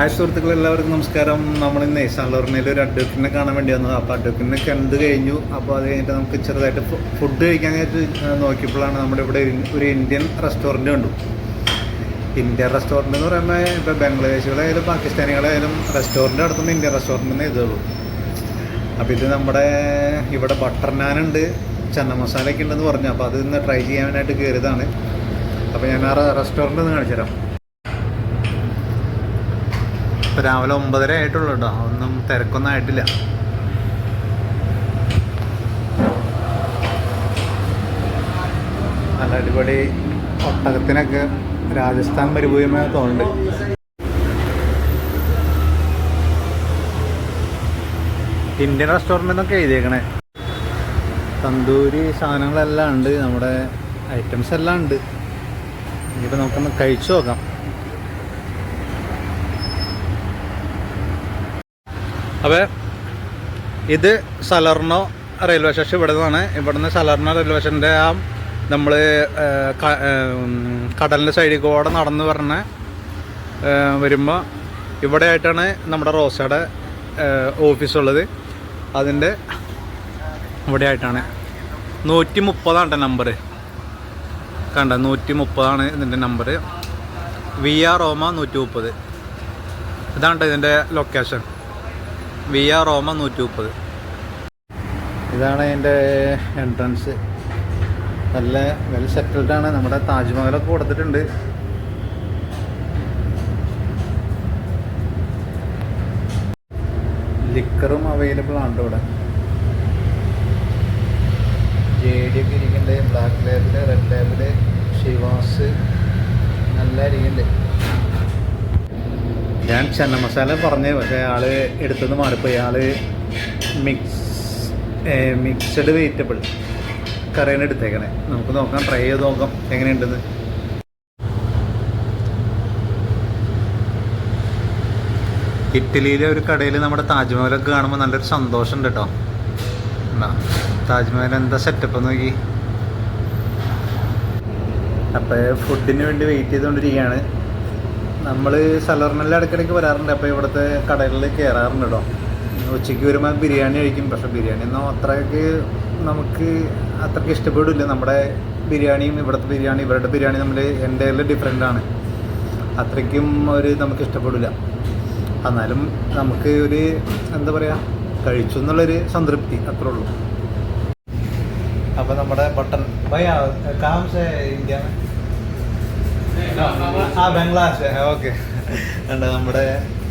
Hi സുഹൃത്തുക്കൾ, എല്ലാവർക്കും നമസ്കാരം. നമ്മളിന്ന് സൺലറിനയിൽ ഒരു അഡ്വക്കിനെ കാണാൻ വേണ്ടി വന്നത്. അപ്പോൾ അഡ്വക്കിനെ കണ്ടു കഴിഞ്ഞു. അപ്പോൾ അത് കഴിഞ്ഞിട്ട് നമുക്ക് ചെറുതായിട്ട് ഫുഡ് കഴിക്കാനായിട്ട് നോക്കിയപ്പോഴാണ് നമ്മുടെ ഇവിടെ ഒരു ഇന്ത്യൻ റെസ്റ്റോറൻറ്റ് കണ്ടു. ഇന്ത്യൻ റെസ്റ്റോറൻറ്റ് എന്ന് പറയുമ്പോൾ ഇപ്പോൾ ബംഗ്ലാദേശികളായാലും പാകിസ്ഥാനികളായാലും റെസ്റ്റോറൻറ്റ് നടത്തുമ്പോൾ ഇന്ത്യൻ റെസ്റ്റോറൻറ്റ് എന്നേ ഇതുള്ളൂ. അപ്പോൾ ഇത് നമ്മുടെ ഇവിടെ ബട്ടർ നാനുണ്ട്, ചന്ന മസാലയൊക്കെ ഉണ്ടെന്ന് പറഞ്ഞു. അപ്പോൾ അത് ഇന്ന് ട്രൈ ചെയ്യാനായിട്ട് കയറിയതാണ്. അപ്പോൾ ഞാൻ ആ റെസ്റ്റോറൻറ്റ് ഒന്ന് കാണിച്ചു തരാം. ഇപ്പോൾ രാവിലെ 9:30 ആയിട്ടുള്ളൂ കേട്ടോ, ഒന്നും തിരക്കൊന്നും ആയിട്ടില്ല. നല്ല അടിപൊളി ഒട്ടകത്തിനൊക്കെ രാജസ്ഥാൻ മരുഭൂമിയായി തോന്നുന്നുണ്ട്. ഇന്ത്യൻ റെസ്റ്റോറൻറ്റ് എന്നൊക്കെ എഴുതിയേക്കണേ. തന്തൂരി സാധനങ്ങളെല്ലാം ഉണ്ട്, നമ്മുടെ ഐറ്റംസ് എല്ലാം ഉണ്ട്. ഇനിയിപ്പോൾ നമുക്കൊന്ന് കഴിച്ചു നോക്കാം. അപ്പോൾ ഇത് സലർണോ റെയിൽവേ സ്റ്റേഷൻ ഇവിടെ നിന്നാണ്. ഇവിടുന്ന് സലർണോ റെയിൽവേ സ്റ്റേഷൻ്റെ നമ്മൾ കടലിൻ്റെ സൈഡിൽ കൂടെ നടന്ന് പറഞ്ഞ് വരുമ്പോൾ ഇവിടെ ആയിട്ടാണ് നമ്മുടെ റോസയുടെ ഓഫീസുള്ളത്. അതിൻ്റെ ഇവിടെ ആയിട്ടാണ് 130 നമ്പർ കണ്ട. 130 ഇതിൻ്റെ നമ്പർ. VR റോമ 130. ഇതാണ് ഇതിൻ്റെ ലൊക്കേഷൻ. VR റോമ 130. ഇതാണ് അതിൻ്റെ എൻട്രൻസ്. നല്ല വെൽ സെറ്റിൽഡാണ്. നമ്മുടെ താജ്മഹലൊക്കെ കൊടുത്തിട്ടുണ്ട്. ലിക്കറും അവൈലബിൾ ആണ് ഇവിടെ. JD ഒക്കെ ഇരിക്കുന്നുണ്ട്. Black label, red label, Chivas നല്ല ഇരിക്കുന്നുണ്ട്. ഞാൻ ചന്ന മസാല പറഞ്ഞേ, പക്ഷേ ആള് എടുത്തെന്ന് മാറിപ്പോയി. ആള് മിക്സഡ് വെജിറ്റബിൾ കറിയാണ് എടുത്തേക്കണേ. നമുക്ക് നോക്കാം, ട്രൈ ചെയ്ത് നോക്കാം എങ്ങനെയുണ്ടെന്ന്. ഇറ്റലിയിലെ ഒരു കടയിൽ നമ്മുടെ താജ്മഹലൊക്കെ കാണുമ്പോൾ നല്ലൊരു സന്തോഷമുണ്ട് കേട്ടോ. താജ്മഹൽ എന്താ സെറ്റപ്പ് നോക്കി. അപ്പോൾ ഫുഡിന് വേണ്ടി വെയിറ്റ് ചെയ്തുകൊണ്ടിരിക്കുകയാണ്. നമ്മൾ സലർനെല്ലാം ഇടയ്ക്കിടയ്ക്ക് വരാറുണ്ട്. അപ്പോൾ ഇവിടുത്തെ കടകളിൽ കയറാറുണ്ട് കേട്ടോ. ഉച്ചയ്ക്ക് വരുമ്പോൾ ബിരിയാണി കഴിക്കും. പക്ഷേ ബിരിയാണി ഒന്നും നമുക്ക് അത്രയ്ക്ക് ഇഷ്ടപ്പെടില്ല. നമ്മുടെ ബിരിയാണിയും ഇവിടുത്തെ ബിരിയാണി, ഇവരുടെ ബിരിയാണി നമ്മൾ എൻ്റെ ഡിഫറെൻ്റ് ആണ്. അത്രയ്ക്കും നമുക്ക് ഇഷ്ടപ്പെടില്ല. എന്നാലും നമുക്ക് ഒരു എന്താ പറയുക, കഴിച്ചു എന്നുള്ളൊരു സംതൃപ്തി അത്രേ ഉള്ളൂ. അപ്പോൾ നമ്മുടെ ബട്ടൺ ഇന്ത്യ ബംഗ്ലാദേശ് ഓക്കെ ഉണ്ട്. നമ്മുടെ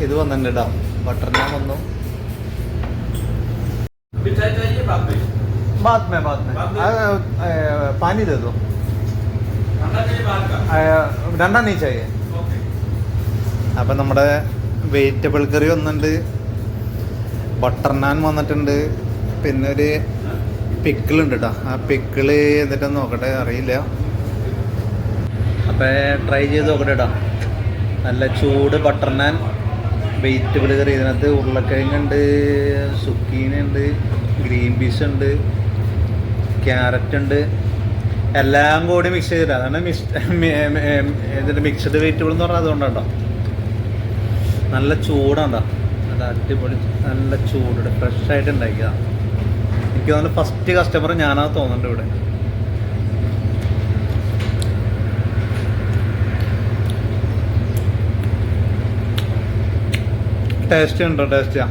ഇത് വന്നിട്ടുണ്ട് കേട്ടോ, ബട്ടർ നാൻ വന്നു. बाद में पानी दे दो, ठंडा नहीं चाहिए. അപ്പം നമ്മുടെ വെജിറ്റബിൾ കറി വന്നിട്ടുണ്ട്, ബട്ടർ നാൻ വന്നിട്ടുണ്ട്, പിന്നെ ഒരു പിക്കിളുണ്ട് കേട്ടോ. ആ പിക്കിള് എന്നിട്ടൊന്ന് നോക്കട്ടെ, അറിയില്ല. അപ്പോൾ ട്രൈ ചെയ്ത് നോക്കട്ടെ കേട്ടോ. നല്ല ചൂട് ബട്ടർ നാൻ, വെജിറ്റബിൾ കറി. ഇതിനകത്ത് ഉരുളക്കിഴങ്ങുണ്ട്, സുക്കീന ഉണ്ട്, ഗ്രീൻ പീസ് ഉണ്ട്, ക്യാരറ്റ് ഉണ്ട്, എല്ലാം കൂടി മിക്സ് ചെയ്തിട്ട്. അതാണ് ഇതിൻ്റെ മിക്സഡ് വെജിറ്റബിൾ എന്ന് പറഞ്ഞാൽ അതുകൊണ്ടാണ് കേട്ടോ. നല്ല ചൂടാണ്ടോ, നല്ല അടിപൊളി, നല്ല ചൂട് ഫ്രഷായിട്ട് ഉണ്ടാക്കിയതാണ്. എനിക്ക് തോന്നുന്നു ഫസ്റ്റ് കസ്റ്റമർ ഞാനാണ് തോന്നുന്നുണ്ട് ഇവിടെ. ടേസ്റ്റ് ഉണ്ടോ? ടേസ്റ്റാ,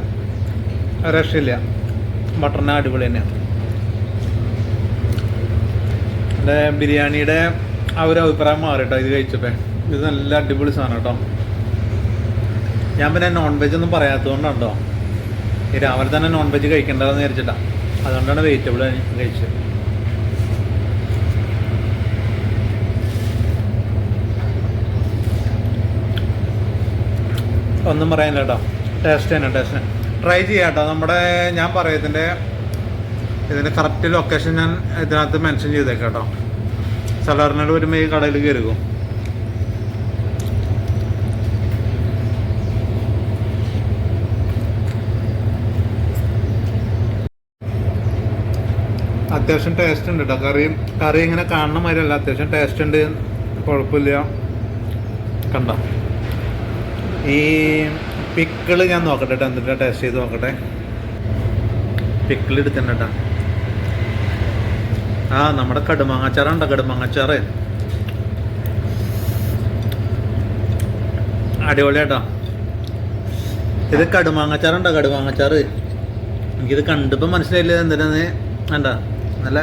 രക്ഷയില്ല. ബട്ടർ നാൻ അടിപൊളി തന്നെയാണ്. എൻ്റെ ബിരിയാണിയുടെ ആ ഒരു അഭിപ്രായം മാറി കേട്ടോ ഇത് കഴിച്ചപ്പോൾ. ഇത് നല്ല അടിപൊളി സാധനം കേട്ടോ. ഞാൻ പിന്നെ നോൺ വെജ് ഒന്നും പറയാത്തതുകൊണ്ടാണ് കേട്ടോ. ഈ രാവിലെ തന്നെ നോൺ വെജ് കഴിക്കേണ്ടതെന്ന് വിചാരിച്ചിട്ടാണ്. അതുകൊണ്ടാണ് വെജിറ്റബിൾ കഴിച്ചത്. ഒന്നും പറയാനില്ല കേട്ടോ. ടേസ്റ്റ് തന്നെ, ടേസ്റ്റ് ട്രൈ ചെയ്യാം കേട്ടോ. ഞാൻ പറയത്തിൻ്റെ ഇതിൻ്റെ കറക്റ്റ് ലൊക്കേഷൻ ഞാൻ ഇതിനകത്ത് മെൻഷൻ ചെയ്തേക്കാം കേട്ടോ. സലാറിനോട് വരുമ്പോൾ ഈ കടയിൽ കയറും. അത്യാവശ്യം ടേസ്റ്റ് ഉണ്ട് കേട്ടോ. കറി ഇങ്ങനെ കാണുന്ന മാതിരിയല്ല, അത്യാവശ്യം ടേസ്റ്റ് ഉണ്ട്, കുഴപ്പമില്ല. കണ്ട ഈ പിക്കിള് ഞാൻ നോക്കട്ടെ കേട്ടോ, എന്നിട്ട് ടേസ്റ്റ് ചെയ്ത് നോക്കട്ടെ. പിക്കിൾ എടുക്കണ്ട കേട്ടോ. ആ നമ്മുടെ കടുമാങ്ങാച്ചാറുണ്ടോ, കടുമാങ്ങാച്ചാറ് അടിപൊളിയാട്ടോ. ഇത് കടുമാങ്ങാച്ചാറുണ്ടോ, കടുമാങ്ങാച്ചാറ്. എനിക്കിത് കണ്ടപ്പോൾ മനസ്സിലായില്ല എന്തിനാന്ന്. വേണ്ട, നല്ല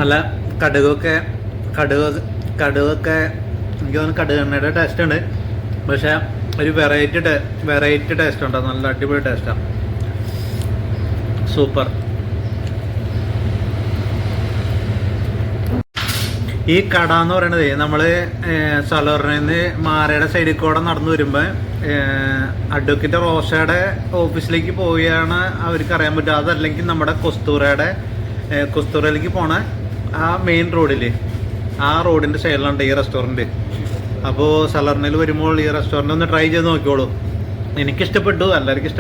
നല്ല കടുകൊക്കെ എനിക്ക് തോന്നുന്നു കടുക് എണ്ണയുടെ ടേസ്റ്റ് ഉണ്ട്. പക്ഷേ ഒരു വെറൈറ്റി ടേസ്റ്റ് ഉണ്ടോ, നല്ല അടിപൊളി ടേസ്റ്റാണ്, സൂപ്പർ. ഈ കട എന്ന് പറയണത് നമ്മൾ സലോറിൽ നിന്ന് മാരയുടെ സൈഡിൽ കൂടെ നടന്നു വരുമ്പോൾ അഡ്വക്കേറ്റ് റോഷയുടെ ഓഫീസിലേക്ക് പോവുകയാണ് അവർക്ക് അറിയാൻ പറ്റുക. അതല്ലെങ്കിൽ നമ്മുടെ കൊസ്തൂറയിലേക്ക് പോണ ആ മെയിൻ റോഡിൽ, ആ റോഡിൻ്റെ സൈഡിലുണ്ട് ഈ റെസ്റ്റോറൻറ്റ്. അപ്പോൾ സലർണയിൽ വരുമ്പോൾ ഈ റെസ്റ്റോറൻറ്റ് ഒന്ന് ട്രൈ ചെയ്ത് നോക്കിയോളൂ. എനിക്കിഷ്ടപ്പെട്ടു, എല്ലാവർക്കും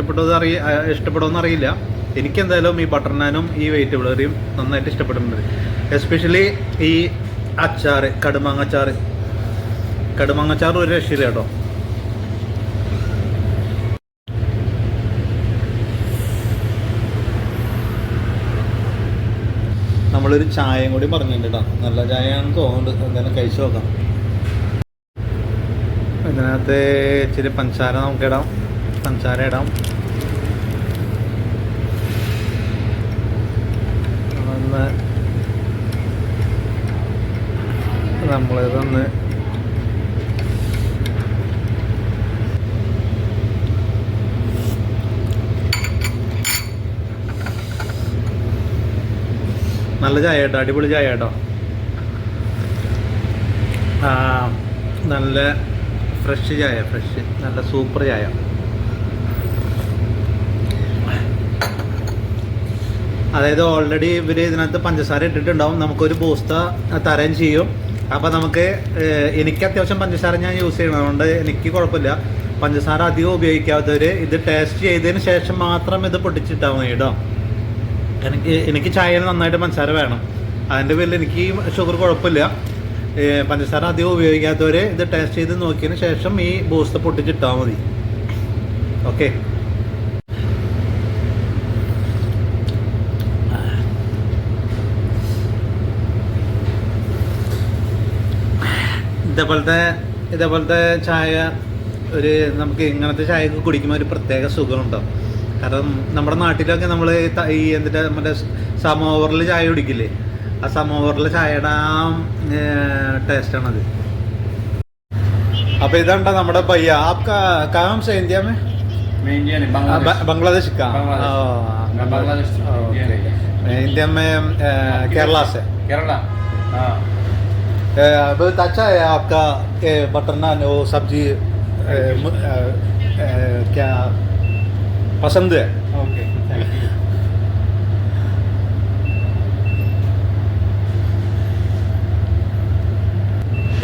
ഇഷ്ടപ്പെടുമെന്ന് അറിയില്ല. എനിക്കെന്തായാലും ഈ ബട്ടർ നാനും ഈ വെജിറ്റബിൾ കറിയും നന്നായിട്ട് ഇഷ്ടപ്പെട്ടിട്ടുണ്ട്. എസ്പെഷ്യലി ഈ അച്ചാറ്, കടുമാങ്ങാച്ചാറ് ഒരു രക്ഷയില്ല കേട്ടോ. നമ്മളൊരു ചായയും കൂടി പറഞ്ഞിട്ടുണ്ട് കേട്ടോ, നല്ല ചായയാണെന്ന് തോന്നുന്നുണ്ട്. എന്തായാലും കഴിച്ചു നോക്കാം. ഇതിനകത്ത് ഇച്ചിരി പഞ്ചസാര നമുക്കിടാം, പഞ്ചസാര ഇടാം. നമ്മളിതൊന്ന് നല്ല ചായ കേട്ടോ, അടിപൊളി ചായ കേട്ടോ. നല്ല ഫ്രഷ് ചായ, നല്ല സൂപ്പർ ചായ. അതായത് ഓൾറെഡി ഇവർ ഇതിനകത്ത് പഞ്ചസാര ഇട്ടിട്ടുണ്ടാവും. നമുക്കൊരു ബൂസ്റ്റ തരം ചെയ്യും. അപ്പോൾ നമുക്ക് എനിക്ക് അത്യാവശ്യം പഞ്ചസാര ഞാൻ യൂസ് ചെയ്യണം, അതുകൊണ്ട് എനിക്ക് കുഴപ്പമില്ല. പഞ്ചസാര അധികം ഉപയോഗിക്കാത്തവർ ഇത് ടേസ്റ്റ് ചെയ്തതിന് ശേഷം മാത്രം ഇത് പൊട്ടിച്ചിട്ടാൽ മതി കേട്ടോ. എനിക്ക് ചായയിൽ നന്നായിട്ട് പഞ്ചസാര വേണം, അതിൻ്റെ പേരിൽ എനിക്ക് ഷുഗർ കുഴപ്പമില്ല. പഞ്ചസാര അധികം ഉപയോഗിക്കാത്തവർ ഇത് ടേസ്റ്റ് ചെയ്ത് നോക്കിയതിന് ശേഷം ഈ ബൂസ്റ്റ് പൊട്ടിച്ചിട്ടാൽ മതി. ഓക്കെ, ഇതേപോലത്തെ ചായ നമുക്ക് ഇങ്ങനത്തെ ചായയൊക്കെ കുടിക്കുമ്പോൾ ഒരു പ്രത്യേക സുഖമുണ്ടാവും. കാരണം നമ്മുടെ നാട്ടിലൊക്കെ നമ്മൾ ഈ മറ്റേ സമോവറിൽ ചായ കുടിക്കില്ലേ, ആ സമോവറിൽ ചായയുടെ ആ ടേസ്റ്റാണത്. അപ്പോൾ ഇതാണ്ടാ നമ്മുടെ भैया आपका काम से इंडिया में? मैं इंडिया नहीं, बांग्लादेश का। बांग्लादेश इंडिया में केरला से। केरला, हाँ। बहुत अच्छा है आपका बटर नान, वो सब्जी क्या पसंद है? Okay, thank you.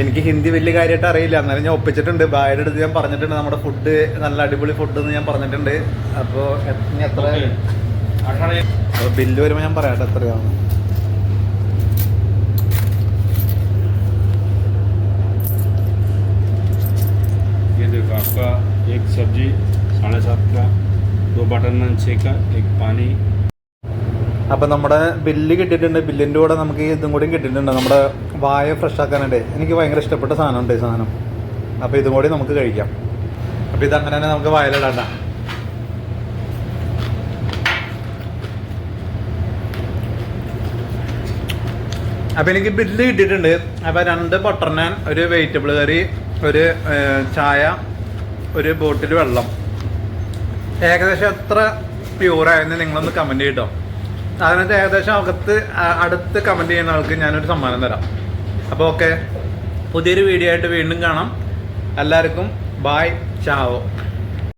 എനിക്ക് ഹിന്ദി വലിയ കാര്യമായിട്ട് അറിയില്ല, എന്നാലും ഞാൻ ഒപ്പിച്ചിട്ടുണ്ട്. ഭാര്യയുടെ അടുത്ത് ഞാൻ പറഞ്ഞിട്ടുണ്ട് നമ്മുടെ ഫുഡ് നല്ല അടിപൊളി ഫുഡ് എന്ന് ഞാൻ പറഞ്ഞിട്ടുണ്ട്. അപ്പോൾ ഇനി എത്ര ബില്ല് വരുമ്പോൾ ഞാൻ പറയാട്ടെ എത്രയാണ്. ये देखो आपका एक सब्जी 7.5 का, 2 बटर नान 6 का, 1 पानी. അപ്പം നമ്മുടെ ബില്ല് കിട്ടിയിട്ടുണ്ട്. ബില്ലിൻ്റെ കൂടെ നമുക്ക് ഇതും കൂടി കിട്ടിയിട്ടുണ്ട്, നമ്മുടെ വായ ഫ്രഷ് ആക്കാനുണ്ട്. എനിക്ക് ഭയങ്കര ഇഷ്ടപ്പെട്ട സാധനമുണ്ട് ഈ സാധനം. അപ്പോൾ ഇതും കൂടി നമുക്ക് കഴിക്കാം. അപ്പോൾ ഇതങ്ങനെ തന്നെ നമുക്ക് വായലിടാണ്ട. അപ്പോൾ എനിക്ക് ബില്ല് കിട്ടിയിട്ടുണ്ട്. അപ്പോൾ 2 ബട്ടർ നാൻ, ഒരു വെജിറ്റബിൾ കറി, ഒരു ചായ, ഒരു ബോട്ടിൽ വെള്ളം. ഏകദേശം എത്ര പ്യൂറായെന്ന് നിങ്ങളൊന്ന് കമൻറ്റ് ചെയ്യട്ടോ. അതിനകത്ത് ഏകദേശം അടുത്ത് കമൻറ്റ് ചെയ്യുന്ന ആൾക്ക് ഞാനൊരു സമ്മാനം തരാം. അപ്പോൾ ഓക്കെ, പുതിയൊരു വീഡിയോ ആയിട്ട് വീണ്ടും കാണാം. എല്ലാവർക്കും ബായ്, ചാവോ.